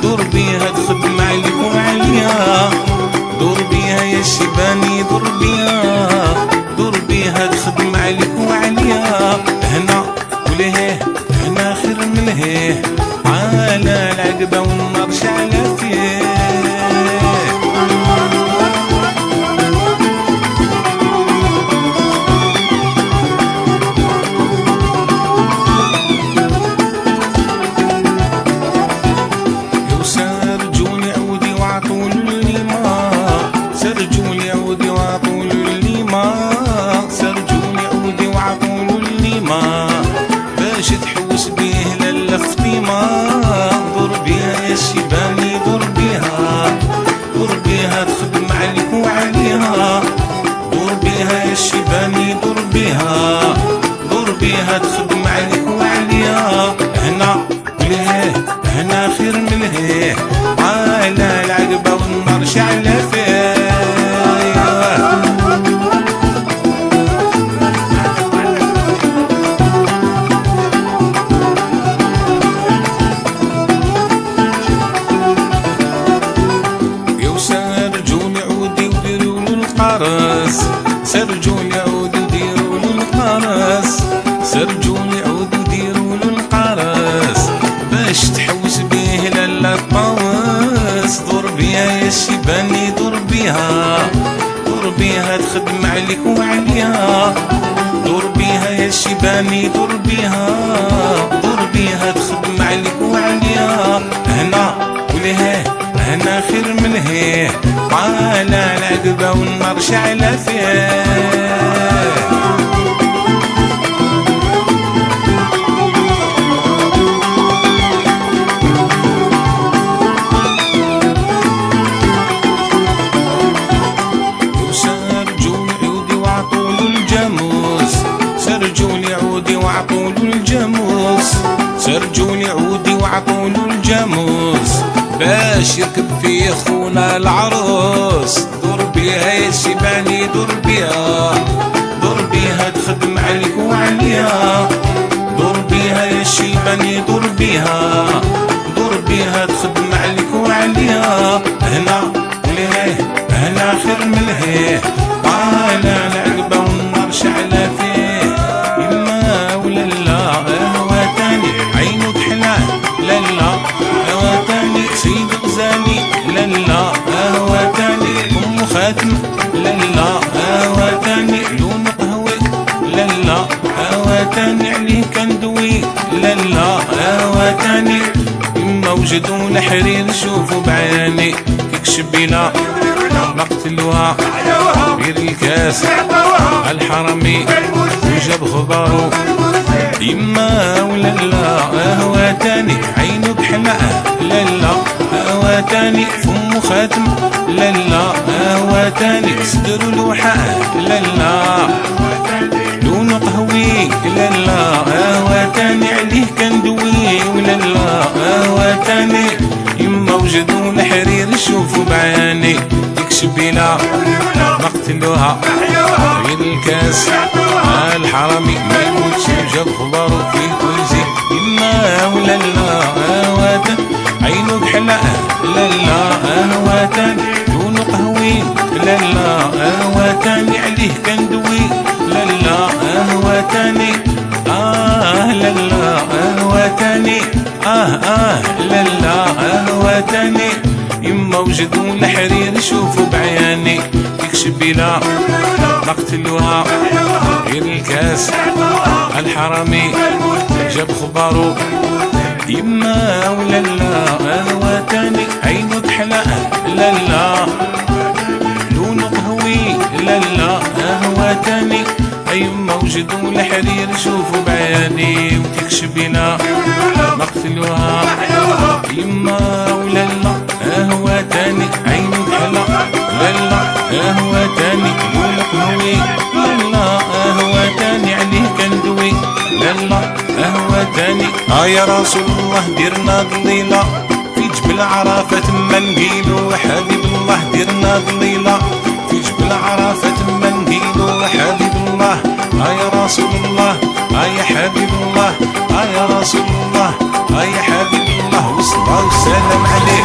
دور بيها تخدم عليك وعليا، دور بيها يا الشيباني دور بيها، دور بيها تخدم عليك وعليا. هنا وليه هنا خير من لهيه، على العقبة والنار شعلة فيه. باش تحوس بيه للفطيمة، دور بيها يا الشيباني دور بيها، دور بيها تخدم عليك وعليها، دور بيها يا الشيباني دور بيها، دور بيها تخدم عليك وعليها. هنا وليه هنا خير من لهيه، على العقبة والنار شعلة فيه. سرجوني عود وديروا له القرص، سرجوني عود وديروا له القرص، باش تحوس بيه لالا طاوس. دور بيها يا الشيباني دور بيها، دور بيها تخدم عليك وعليها، دور بيها يا الشيباني دور بيها، دور بيها تخدم عليك وعليها. هنا وليه هنا خير من لهيه، على العقبة والنار شعلة فيه. سرجوني عودي وعطولو الجاموس، سرجوني عودي وعطولو الجاموس، سرجوني عودي وعطولو الجاموس، باش يركب فيه خونا العروس. دور بيها يا الشيباني دور بيها، دور بيها تخدم عليك وعليا، دور بيها يا الشيباني دور بيها، دور بيها تخدم عليك وعليا. هنا وليه هنا خير من لهيه، على العقبة والنار شعلة فيه. يما ولالا هوا تاني عينو كحلاه، لالا هوا تاني سيد غزالي، لالا هوا تاني ام خاتم، لالا هوا تاني لون قهوي، لالا هوا تاني عليه كندوي، لالا هوا تاني يما وجدوا الحرير شوفوا بعيني، كيكشبينا نقتلوها غير الكاس الحرمي وجاب خبارو. يما ولالا هوا تاني عينو بحلقه، لالا هوا تاني فمو خاتم، لالا هوا تاني صدرو لوحه، لالا لونو قهوي، لالا هوا تاني عليه كندوي، ولالا هوا تاني يما وجدوا الحرير شوفوا بعيني، شبينا نقتلوها غير الكاس الحرمي ما يموتش وجاب خبارو فيه كويزي. يما ولالا هواتا عينو بحلقه، لالا هواتا لونو قهوي، لالا هواتاني عليه كندوي، لالا هواتاني لالا هواتاني لالا هواتاني. يما وجدوا الحرير شوفوا بعياني، كيكشبيلا نقتلوها غير الكاس الحرامي جاب خبارو. يما ولالا هواتاني عينو بحلقه، لالا لونو قهوي، لالا هواتاني. يما وجدوا الحرير شوفوا بعياني، وتكشبيلا نقتلوها. يما ولالا هواتاني عينو بحلقه، لالا هواتاني لونو قهوي، لالا هواتاني عليه كندوي، لالا هواتاني. يا رسول الله ديرنا ضليله في جبل عرفه تما نقيلو، حبيب الله ديرنا ضليله في جبل عرفه تما نقيلو، حبيب الله. يا رسول الله يا حبيب الله، يا رسول الله يا حبيب الله. واو سلام عليك.